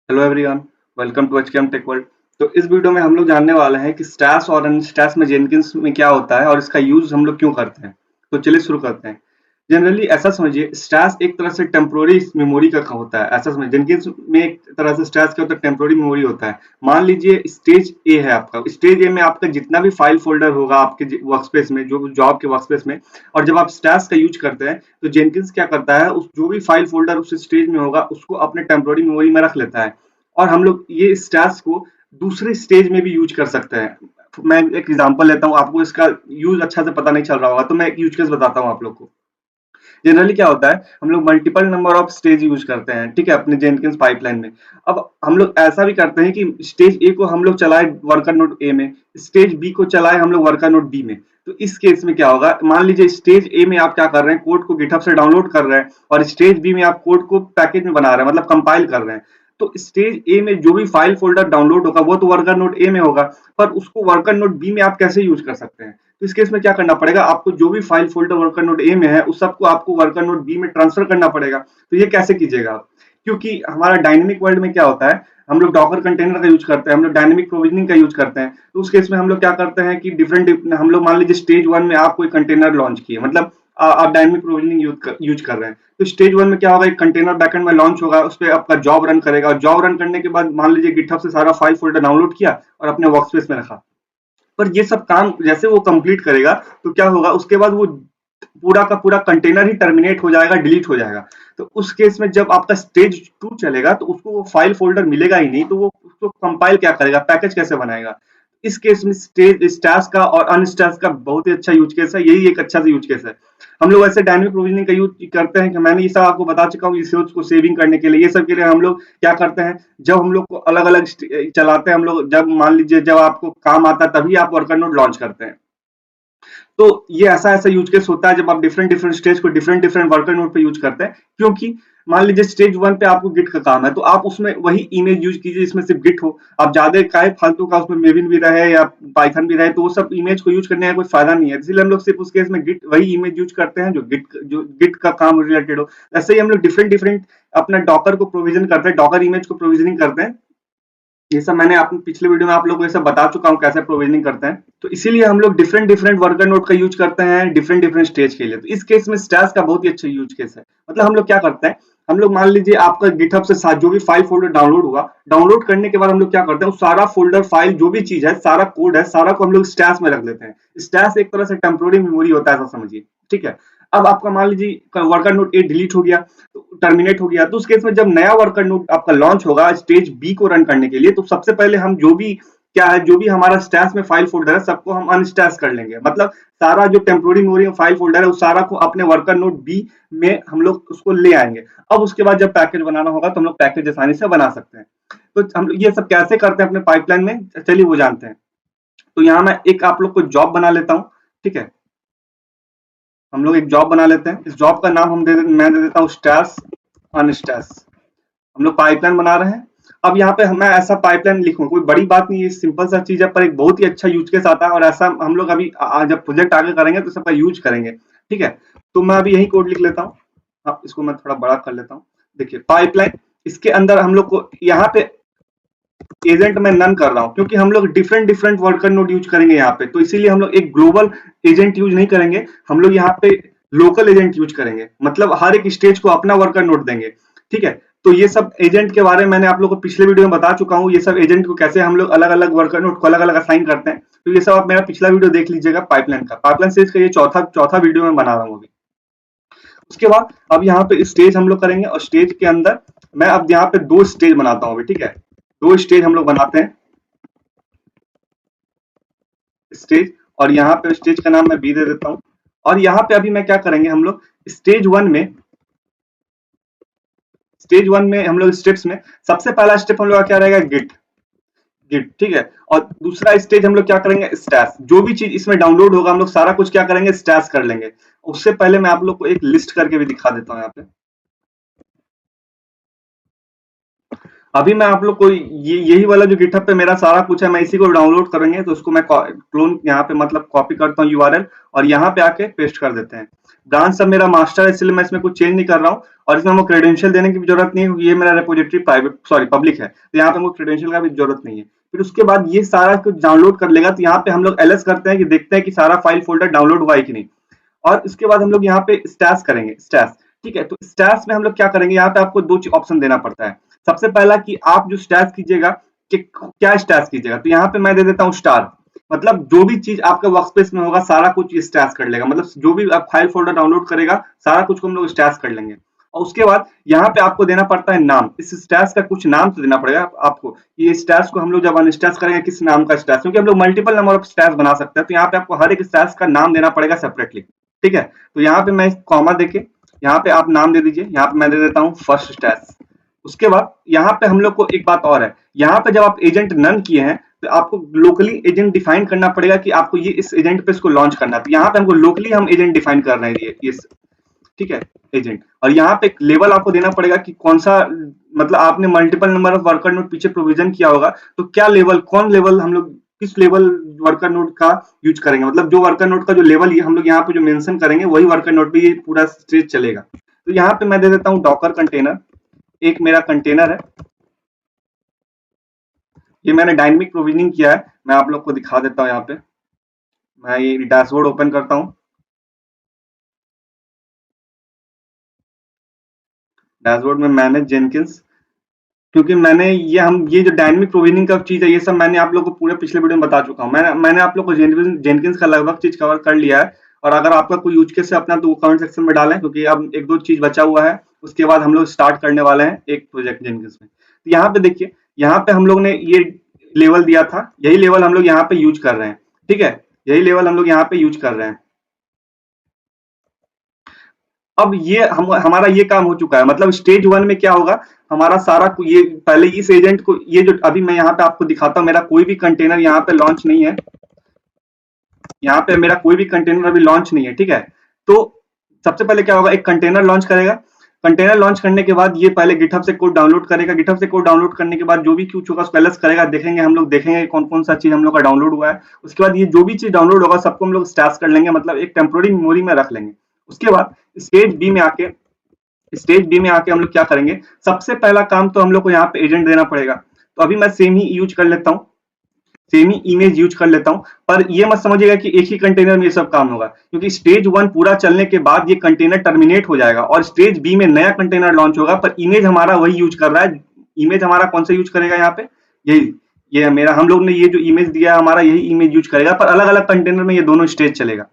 Hello everyone, welcome to HKM tech world. तो इस video में हम लोग जानने वाले हैं कि स्टैश और अनस्टैश में जेनकिंस में क्या होता है और इसका यूज हम लोग क्यों करते हैं। तो चलिए शुरू करते हैं। जनरली ऐसा समझिए, स्टैश एक तरह से टेम्पोररी मेमोरी का होता है। ऐसा समझिए, जेनकिंस में एक तरह से स्टैश क्या होता है, टेम्पोररी मेमोरी होता है। मान लीजिए स्टेज ए है आपका, स्टेज ए में आपका जितना भी फाइल फोल्डर होगा आपके वर्कस्पेस में, जो जॉब के वर्कस्पेस में, और जब आप स्टैश का यूज करते हैं तो जेनकिंस क्या करता है, उस जो भी फाइल फोल्डर उस स्टेज में होगा उसको अपने टेम्पोररी मेमोरी में रख लेता है। और हम लोग ये स्टैश को दूसरे स्टेज में भी यूज कर सकते हैं। मैं एक एग्जांपल लेता हूँ, आपको इसका यूज अच्छा से पता नहीं चल रहा होगा तो मैं एक यूज केस बताता हूँ आप लोग को। जनरली क्या होता है, हम लोग multiple number of stage use करते हैं, ठीक है, अपने जेनकिंस पाइपलाइन में। अब हम लोग ऐसा भी करते हैं कि स्टेज ए को हम लोग चलाए वर्कर नोड ए में, स्टेज बी को चलाए हम लोग वर्कर नोड बी में। तो इस केस में क्या होगा, मान लीजिए स्टेज ए में आप क्या कर रहे हैं, कोड को गिटहब से डाउनलोड कर रहे हैं, और स्टेज बी में आप कोड को पैकेज में बना रहे हैं, मतलब कंपाइल कर रहे हैं। तो स्टेज ए में जो भी फाइल फोल्डर डाउनलोड होगा वो तो वर्कर नोड ए में होगा, पर उसको वर्कर नोड बी में आप कैसे यूज कर सकते हैं। तो इस केस में क्या करना पड़ेगा, आपको जो भी file folder worker node A में है उस सबको आपको वर्कर नोड बी में ट्रांसफर करना पड़ेगा। तो ये कैसे कीजिएगा आप, क्योंकि हमारा डायनेमिक वर्ल्ड में क्या होता है, हम लोग डॉकर कंटेनर का यूज करते हैं, हम लोग डायनेमिक प्रोविजनिंग का यूज करते हैं। तो उस केस में हम लोग क्या करते हैं कि डिफरेंट हम लोग मान लीजिए स्टेज वन में आप कोई कंटेनर लॉन्च किए, मतलब आप डायनेमिक प्रोविजनिंग यूज कर रहे हैं। तो स्टेज वन में क्या होगा, एक कंटेनर बैकएंड में लॉन्च होगा, उस पर आपका जॉब रन करेगा, और जॉब रन करने के बाद मान लीजिए गिटहब से सारा फाइल फोल्डर डाउनलोड किया और अपने वर्कस्पेस में रखा। पर ये सब काम जैसे वो कंप्लीट करेगा तो क्या होगा, उसके बाद वो पूरा का पूरा कंटेनर ही टर्मिनेट हो जाएगा, डिलीट हो जाएगा। तो उस केस में जब आपका स्टेज टू चलेगा तो उसको वो फाइल फोल्डर मिलेगा ही नहीं, तो वो उसको कंपाइल क्या करेगा, पैकेज कैसे बनाएगा। इस केस में स्टेज स्टैश का और अनस्टैश का बहुत ही अच्छा यूज केस है, यही एक अच्छा सा यूज केस है। हम लोग ऐसे डायनेमिक प्रोविजनिंग का यूज करते हैं कि मैंने ये सब आपको बता चुका हूँ, रिसोर्स को सेविंग करने के लिए। ये सब के लिए हम लोग क्या करते हैं, जब हम लोग को अलग अलग चलाते हैं हम लोग, जब मान लीजिए जब आपको काम आता है तभी आप वर्कर नोड लॉन्च करते हैं। तो ये ऐसा ऐसा यूज केस होता है जब आप डिफरेंट डिफरेंट स्टेज को डिफरेंट डिफरेंट वर्कर नोड पे यूज करते हैं। क्योंकि मान लीजिए स्टेज वन पे आपको गिट का काम है तो आप उसमें वही इमेज यूज कीजिए जिसमें सिर्फ गिट हो। आप ज्यादा काहे फालतू का उसमें मेविन भी रहे या पाइथन भी रहे, तो वो सब इमेज को यूज करने का कोई फायदा नहीं है। इसलिए हम लोग सिर्फ उस केस में गिट वही इमेज यूज करते हैं जो गिट का काम रिलेटेड हो। ऐसे ही हम लोग डिफरेंट डिफरेंट अपना डॉकर को प्रोविजन करते हैं, डॉकर इमेज को प्रोविजनिंग करते हैं। ये सब मैंने अपने पिछले वीडियो में आप लोगों को ये सब बता चुका हूँ कैसे प्रोविजनिंग करते हैं। तो इसीलिए हम लोग डिफरेंट डिफरेंट वर्कर नोड का यूज करते हैं डिफरेंट डिफरेंट स्टेज के लिए। तो इस केस में स्टैश का बहुत ही अच्छा यूज केस है। मतलब हम लोग क्या करते हैं, हम लोग मान लीजिए आपका गिटहब से साथ जो भी फाइल फोल्डर डाउनलोड हुआ, डाउनलोड करने के बाद हम लोग क्या करते हैं, उस सारा फोल्डर फाइल जो भी चीज है, सारा कोड है, सारा को हम लोग स्टैश में रख देते हैं। स्टैश एक तरह से टेम्पोररी मेमोरी होता है, ऐसा समझिए, ठीक है। अब आपका मान लीजिए वर्कर नोड ए डिलीट हो गया, टर्मिनेट हो गया, तो उस केस में जब नया वर्कर नोड आपका लॉन्च होगा स्टेज बी को रन करने के लिए, तो सबसे पहले हम जो भी क्या है, जो भी हमारा स्टैश में फाइल फोल्डर है सबको हम अनस्टैश कर लेंगे। मतलब सारा जो टेम्पोररी मेमोरी में फाइल फोल्डर है उस सारा को अपने वर्कर नोड बी में हम लोग उसको ले आएंगे। अब उसके बाद जब पैकेज बनाना होगा तो हम लोग पैकेज आसानी से बना सकते हैं। तो हम लोग ये सब कैसे करते हैं अपने पाइपलाइन में, चलिए वो जानते हैं। तो यहाँ मैं एक आप लोग को जॉब बना लेता हूँ, ठीक है। हम लोग एक जॉब बना लेते हैं, इस जॉब का नाम मैं दे देता हूँ स्टैश अनस्टैश। हम लोग पाइपलाइन बना रहे हैं। अब यहाँ पे मैं ऐसा पाइपलाइन लिखूं, कोई बड़ी बात नहीं है, सिंपल सा चीज है, पर एक बहुत ही अच्छा यूज केस आता है, और ऐसा हम लोग अभी जब प्रोजेक्ट आगे करेंगे तो सबका यूज करेंगे, ठीक है। तो मैं अभी यही कोड लिख लेता हूँ। हाँ, इसको मैं थोड़ा बड़ा कर लेता हूँ। देखिए पाइपलाइन, इसके अंदर हम लोग को यहाँ पे एजेंट में नन कर रहा हूँ क्योंकि हम लोग different different worker node use करेंगे यहाँ पे, तो इसीलिए हम लोग एक ग्लोबल एजेंट यूज नहीं करेंगे, हम लोग यहाँ पे लोकल एजेंट यूज करेंगे। मतलब हर एक स्टेज को अपना वर्कर नोड देंगे, ठीक है। तो ये सब एजेंट के बारे में मैंने आप लोग को पिछले वीडियो में बता चुका हूँ, ये सब एजेंट को कैसे हम लोग अलग अलग वर्कर नोड को अलग अलग असाइन करते हैं। तो ये सब आप मेरा पिछला वीडियो देख लीजिएगा पाइपलाइन का, पाइपलाइन सीरीज का ये चौथा चौथा वीडियो में बना रहा हूँ अभी। उसके बाद अब यहाँ पे स्टेज हम लोग करेंगे, और स्टेज के अंदर मैं अब यहाँ पे दो स्टेज बनाता हूँ अभी, ठीक है। दो स्टेज हम लोग बनाते हैं, स्टेज, और यहाँ पे स्टेज का नाम मैं बी दे देता हूँ। और यहाँ पे अभी मैं क्या करेंगे, हम लोग स्टेज वन में हम लोग स्टेप्स में सबसे पहला स्टेप हम लोग का क्या रहेगा, गिट गिट, ठीक है। और दूसरा स्टेज हम लोग क्या करेंगे, स्टैश। जो भी चीज इसमें डाउनलोड होगा हम लोग सारा कुछ क्या करेंगे, स्टैश कर लेंगे। उससे पहले मैं आप लोग को एक लिस्ट करके भी दिखा देता हूँ यहाँ पे। अभी मैं आप लोग को ये यही वाला जो गिटहब पे मेरा सारा कुछ है, मैं इसी को डाउनलोड करेंगे तो उसको मैं क्लोन यहाँ पे मतलब कॉपी करता हूँ यूआरएल और यहाँ पे आके पेस्ट कर देते हैं। ब्रांच सब मेरा मास्टर है, इसलिए मैं इसमें कुछ चेंज नहीं कर रहा हूँ और इसमें हमको क्रेडेंशियल देने की भी जरूरत नहीं है क्योंकि ये मेरा रेपोजिटरी प्राइवेट सॉरी पब्लिक है, तो यहाँ पे हमको क्रेडेंशियल का भी जरूरत नहीं है। फिर उसके बाद ये सारा कुछ डाउनलोड कर लेगा तो यहाँ पे हम लोग एलएस करते हैं कि देखते हैं कि सारा फाइल फोल्डर डाउनलोड हुआ है कि नहीं। और इसके बाद हम लोग यहाँ पे स्टैश करेंगे, स्टैश। ठीक है, तो स्टैश में हम लोग क्या करेंगे, यहाँ पे आपको दो ऑप्शन देना पड़ता है। सबसे पहला कि आप जो स्टैश कीजिएगा कि क्या स्टैश कीजिएगा, तो यहाँ पे मैं दे देता हूँ स्टार। मतलब जो भी चीज आपके वर्कस्पेस में होगा सारा कुछ ये स्टैश कर लेगा, मतलब जो भी आप फाइल फोल्डर डाउनलोड करेगा सारा कुछ को हम लोग स्टैश कर लेंगे। और उसके बाद यहाँ पे आपको देना पड़ता है नाम, इस स्टैश का कुछ नाम तो देना पड़ेगा आपको। ये स्टैश को हम लोग जब अनस्टैश करेंगे किस नाम का स्टैश, क्योंकि हम लोग मल्टीपल नंबर ऑफ स्टैश बना सकते हैं, तो यहाँ पे आपको हर एक स्टैश का नाम देना पड़ेगा सेपरेटली। ठीक है, तो यहाँ पे मैं कॉमा देके यहाँ पे आप नाम दे दीजिए, यहाँ पे मैं दे देता हूँ फर्स्ट स्टैश। उसके बाद यहाँ पे हम लोग को एक बात और है, यहाँ पे जब आप एजेंट नन किए हैं तो आपको लोकली एजेंट डिफाइन करना पड़ेगा कि आपको ये इस एजेंट पे इसको लॉन्च करना है, तो यहाँ पे हमको लोकली हम एजेंट डिफाइन कर रहे हैं ये ठीक है एजेंट। और यहाँ पे एक लेवल आपको देना पड़ेगा कि कौन सा, मतलब आपने multiple number of worker node पीछे प्रोविजन किया होगा, तो क्या लेवल, कौन लेवल हम लोग किस लेवल वर्कर नोड का यूज करेंगे, मतलब जो वर्कर नोड का जो लेवल ये हम लोग यहाँ पे जो मेंशन करेंगे वही वर्कर नोड पे ये पूरा स्टेज चलेगा। तो यहाँ पे मैं दे देता हूँ डॉकर कंटेनर, एक मेरा कंटेनर है, ये मैंने डायनेमिक प्रोविजनिंग किया है, मैं आप लोग को दिखा देता हूँ। यहाँ पे मैं ये डैशबोर्ड ओपन करता हूँ, डैशबोर्ड में मैनेज जेनकिंस, क्योंकि मैंने ये जो डायनेमिक प्रोविजनिंग का चीज है ये सब मैंने आप लोग को पूरे पिछले वीडियो में बता चुका हूँ। मैंने आप लोग को जेनकिंस का लगभग चीज कवर कर लिया है। और अगर आपका कोई यूज केस है अपना तो वो कमेंट सेक्शन में डालें, क्योंकि अब एक दो चीज बचा हुआ है, उसके बाद हम लोग स्टार्ट करने वाले हैं एक प्रोजेक्ट जेनकिंस में। तो यहाँ पे देखिए, यहाँ पे हम लोग ने ये लेवल दिया था, यही लेवल हम लोग यहाँ पे यूज कर रहे हैं। ठीक है, यही लेवल हम लोग यहाँ पे यूज कर रहे हैं। अब ये हमारा ये काम हो चुका है, मतलब स्टेज वन में क्या होगा, हमारा सारा ये पहले इस एजेंट को, ये जो अभी मैं यहाँ पे आपको दिखाता हूँ, मेरा कोई भी कंटेनर यहाँ पे लॉन्च नहीं है, यहाँ पे मेरा कोई भी कंटेनर अभी लॉन्च नहीं है। ठीक है, तो सबसे पहले क्या होगा, एक कंटेनर लॉन्च करेगा, कंटेनर लॉन्च करने के बाद ये पहले गिटहब से कोड डाउनलोड करेगा, गिटहब से कोड डाउनलोड करने के बाद जो भी कुछ होगा उसको एलएस करेगा, देखेंगे हम लोग, देखेंगे कौन कौन सा चीज हम लोग का डाउनलोड हुआ है। उसके बाद ये जो भी चीज डाउनलोड होगा सबको हम लोग स्टैश कर लेंगे, मतलब एक टेम्पोररी मेमोरी में रख लेंगे। उसके बाद स्टेज बी में आके हम लोग क्या करेंगे, सबसे पहला काम तो हम लोग को यहाँ पे एजेंट देना पड़ेगा। तो अभी मैं सेम ही यूज कर लेता हूँ, सेम ही इमेज यूज कर लेता हूं, पर ये मत समझिएगा कि एक ही कंटेनर में ये सब काम होगा, क्योंकि स्टेज वन पूरा चलने के बाद ये कंटेनर टर्मिनेट हो जाएगा और स्टेज बी में नया कंटेनर लॉन्च होगा, पर इमेज हमारा वही यूज कर रहा है। इमेज हमारा कौन सा यूज करेगा यहाँ पे, यही ये मेरा, हम लोग ने ये जो इमेज दिया है हमारा यही इमेज यूज करेगा, पर अलग अलग कंटेनर में ये दोनों स्टेज चलेगा।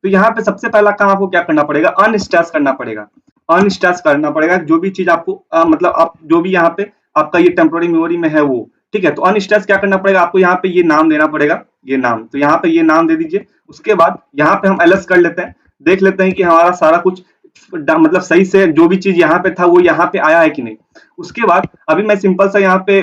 तो यहाँ पे सबसे पहला काम आपको क्या करना पड़ेगा, अनस्टैश करना पड़ेगा। अनस्टैश करना पड़ेगा जो भी चीज आपको मतलब आप जो भी यहाँ पे आपका ये टेम्पोररी मेमोरी में है वो। ठीक है, तो अनस्टैश क्या करना पड़ेगा, आपको यहाँ पे ये नाम देना पड़ेगा, ये नाम, तो यहाँ पे ये नाम दे दीजिए। उसके बाद यहाँ पे हम एलएस कर लेते हैं, देख लेते हैं कि हमारा सारा कुछ मतलब सही से जो भी चीज यहाँ पे था वो यहाँ पे आया है कि नहीं। उसके बाद अभी मैं सिंपल सा यहाँ पे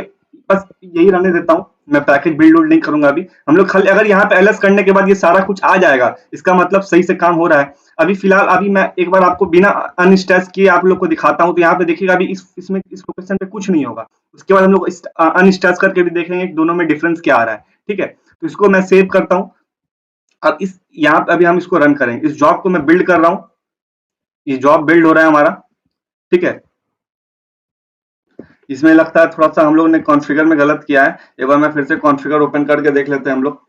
बस यही रहने देता हूँ, मैं पैकेज बिल्ड लोड नहीं करूंगा। अभी हम लोग खाली अगर यहाँ पे एलएस करने के बाद ये सारा कुछ आ जाएगा, इसका मतलब सही से काम हो रहा है। अभी फिलहाल अभी मैं एक बार आपको बिना अनस्टैश किए आप लोग को दिखाता हूँ, तो यहाँ पे देखिएगा अभी इसमें इस लोकेशन पे कुछ नहीं होगा। उसके बाद हम लोग अनस्टैश करके भी देखेंगे कि दोनों में डिफरेंस क्या आ रहा है। ठीक है, तो इसको मैं सेव करता हूँ। अब इस यहाँ पे अभी हम इसको रन करेंगे, इस जॉब को मैं बिल्ड कर रहा हूँ, ये जॉब बिल्ड हो रहा है हमारा। ठीक है, इसमें लगता है थोड़ा सा हम लोग ने कॉन्फ़िगर में गलत किया है, एक बार मैं फिर से कॉन्फ़िगर ओपन करके देख लेते हैं हम लोग।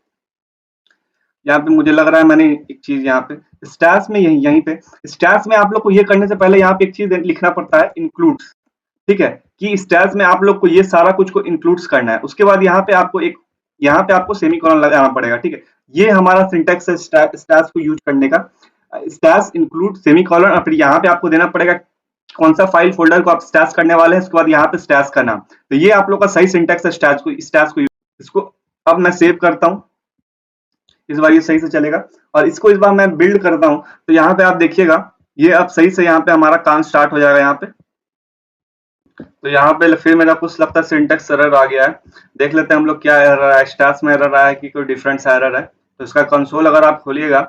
यहाँ पे मुझे लग रहा है मैंने एक चीज यहाँ पे स्टैश में यहीं पे स्टैश में आप लोग को ये करने से पहले यहाँ पे एक चीज लिखना पड़ता है, इंक्लूड्स। ठीक है, कि स्टैश में आप लोग को ये सारा कुछ को इंक्लूड्स करना है। उसके बाद यहाँ पे आपको सेमीकोलन लगाना पड़ेगा। ठीक है, ये हमारा सिंटेक्स है स्टैश को यूज करने का, स्टैश इंक्लूड सेमीकोलन, और फिर यहाँ पे आपको देना पड़ेगा कौन सा फाइल फोल्डर को आप स्टैश करने वाले हैं, उसके बाद यहाँ पे स्टैश का नाम। तो ये आप लोग का सही सिंटेक्स है स्टैश को इसको अब मैं सेव करता हूँ, इस बार ये सही से चलेगा। और इसको इस बार मैं बिल्ड करता हूँ, तो यहाँ पे आप देखिएगा ये अब सही से यहाँ पे हमारा काम स्टार्ट हो जाएगा यहाँ पे। तो यहाँ पे फिर मेरा कुछ लगता है सिंटेक्स एरर आ गया है, देख लेते हैं हम लोग क्या एरर है, स्टैश में एरर आया है कि कोई डिफरेंट सा एरर है। तो इसका कंसोल अगर आप खोलिएगा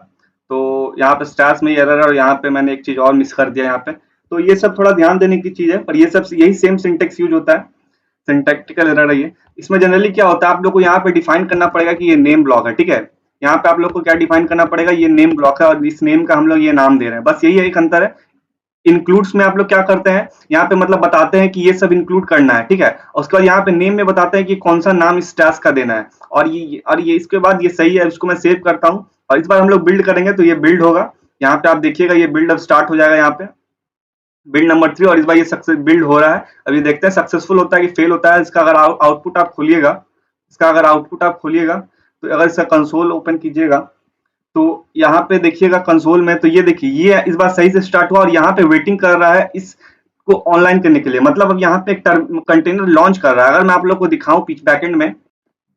तो यहाँ पे स्टैश में एरर है, और यहाँ पे मैंने एक चीज और मिस कर दिया यहाँ पे। तो ये सब थोड़ा ध्यान देने की चीज है, पर ये सब यही सेम सिंटेक्स यूज होता है। सिंटैक्टिकल एरर है ये। इसमें जनरली क्या होता है, आप लोग को यहाँ पे डिफाइन करना पड़ेगा कि ये नेम ब्लॉक है, ठीक है। यहाँ पे आप लोग को क्या डिफाइन करना पड़ेगा, ये नेम ब्लॉक है और इस नेम का हम लोग ये नाम दे रहे हैं, बस यही एक अंतर है। इंक्लूड्स में आप लोग क्या करते हैं, यहाँ पे मतलब बताते हैं कि ये सब इंक्लूड करना है, ठीक है। और उसके बाद यहाँ पे नेम में बताते हैं कि कौन सा नाम इस टास्क का देना है, और ये इसके बाद ये सही है, इसको मैं सेव करता हूँ और इस बार हम लोग बिल्ड करेंगे तो ये बिल्ड होगा। यहाँ पे आप देखिएगा ये बिल्ड अब स्टार्ट हो जाएगा, यहाँ पे बिल्ड नंबर 3, और इस बार ये सक्सेस बिल्ड हो रहा है। अभी देखते हैं सक्सेसफुल होता है कि फेल होता है। इसका अगर आउटपुट आप खोलिएगा, तो अगर इसका कंसोल ओपन कीजिएगा तो यहाँ पे देखिएगा कंसोल में, तो ये देखिए ये इस बार सही से स्टार्ट हुआ और यहाँ पे वेटिंग कर रहा है इसको ऑनलाइन करने के लिए। मतलब अब यहाँ पे एक कंटेनर लॉन्च कर रहा है। अगर मैं आप लोग को दिखाऊं पिच बैकएंड में, तो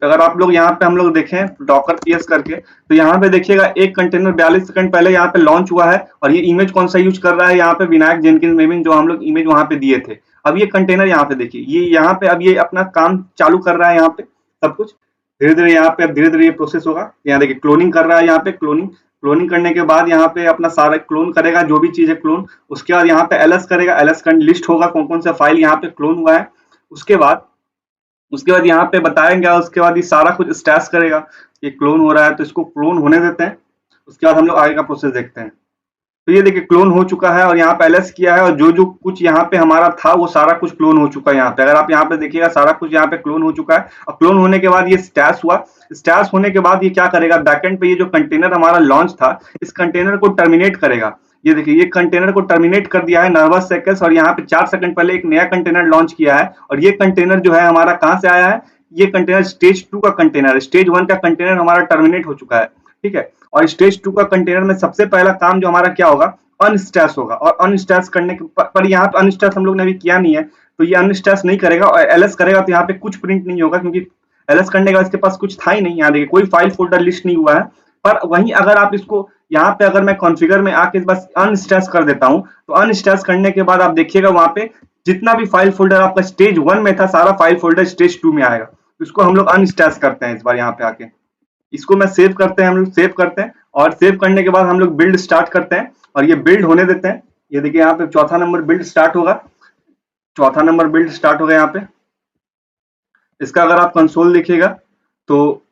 अगर आप लोग यहाँ पे हम लोग देखें डॉकर पीएस करके, तो यहाँ पे देखिएगा एक कंटेनर 42 सेकंड पहले यहाँ पे लॉन्च हुआ है और ये इमेज कौन सा यूज कर रहा है, यहाँ पे विनायक जेनकिंस मेमिंग, जो हम लोग इमेज वहां पे दिए थे। अब ये कंटेनर यहाँ पे देखिए, ये यहाँ पे अब ये अपना काम चालू कर रहा है। यहाँ पे सब कुछ धीरे धीरे यहाँ पे अब धीरे धीरे ये प्रोसेस होगा। यहाँ देखिए क्लोनिंग कर रहा है, यहाँ पे क्लोनिंग करने के बाद यहाँ पे अपना सारा क्लोन करेगा, जो भी चीज है क्लोन। उसके बाद यहाँ पे एलएस करेगा, एलएस का लिस्ट होगा कौन कौन सा फाइल यहाँ पे क्लोन हुआ है। उसके बाद यहाँ पे बताएंगे, उसके बाद ये सारा कुछ स्टैश करेगा। ये क्लोन हो रहा है तो इसको क्लोन होने देते हैं, उसके बाद हम लोग आगे का प्रोसेस देखते हैं। तो ये देखिए क्लोन हो चुका है और यहाँ पे एलएस किया है और जो जो कुछ यहाँ पे हमारा था वो सारा कुछ क्लोन हो चुका है। यहाँ पे अगर आप यहाँ पे देखिएगा सारा कुछ यहाँ पे क्लोन हो चुका है। और क्लोन होने के बाद ये स्टैश हुआ। स्टैश होने के बाद ये क्या करेगा, बैकएंड पे ये जो कंटेनर हमारा लॉन्च था, इस कंटेनर को टर्मिनेट करेगा। ये देखिए ये कंटेनर को टर्मिनेट कर दिया है नर्वस सेकंड्स, और यहाँ पे 4 सेकंड पहले एक नया कंटेनर लॉन्च किया है। और ये कंटेनर जो है हमारा कहाँ से आया है, ये कंटेनर स्टेज 2 का कंटेनर, स्टेज 1 का कंटेनर हमारा टर्मिनेट हो चुका है, ठीक है। और स्टेज 2 का कंटेनर में सबसे पहला काम जो हमारा क्या होगा, अनस्टैश होगा। और अनस्टैश करने के पर यहाँ पे अनस्टैश हम लोग ने अभी किया नहीं है, तो ये अनस्टैश नहीं करेगा और एलएस करेगा, तो यहाँ पे कुछ प्रिंट नहीं होगा क्योंकि एलएस करने के बाद इसके पास कुछ था ही नहीं। यहाँ देखिए कोई फाइल फोल्डर लिस्ट नहीं हुआ है। पर वहीं अगर आप इसको यहाँ पे अगर मैं कॉन्फ़िगर में आके बस अनस्टैश कर देता हूँ, तो अनस्टैश करने के बाद आप देखिएगा वहां पे जितना भी फाइल फोल्डर आपका स्टेज 1 में था, सारा फाइल फोल्डर स्टेज 2 में आएगा। तो इसको हम लोग अनस्टैश करते हैं इस बार यहाँ पे आके। इसको मैं सेव करते हैं, हम लोग सेव करते हैं और सेव करने के बाद हम लोग बिल्ड स्टार्ट करते हैं और ये बिल्ड होने देते हैं। ये देखिए यहाँ पे चौथा नंबर बिल्ड स्टार्ट होगा, यहाँ पे। इसका अगर आप कंसोल देखिएगा तो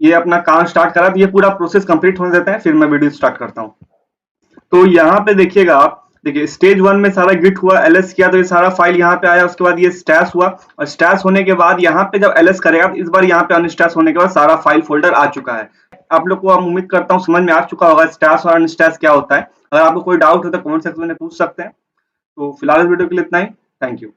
ये अपना काम स्टार्ट करा, तो ये पूरा प्रोसेस कंप्लीट होने देते हैं, फिर मैं वीडियो स्टार्ट करता हूँ। तो यहाँ पे देखिएगा आप, देखिए स्टेज 1 में सारा गिट हुआ, एलएस किया तो ये सारा फाइल यहाँ पे आया। उसके बाद ये स्टैश हुआ और स्टैश होने के बाद यहाँ पे जब एलएस करेगा, इस बार यहाँ पे अनस्टैश होने के बाद सारा फाइल फोल्डर आ चुका है। आप लोग को हम उम्मीद करता हूँ समझ में आ चुका होगा स्टैश और अनस्टैश क्या होता है। अगर आपको कोई डाउट हो तो कमेंट सेक्शन में पूछ सकते हैं। तो फिलहाल इस वीडियो के लिए इतना ही। Thank you.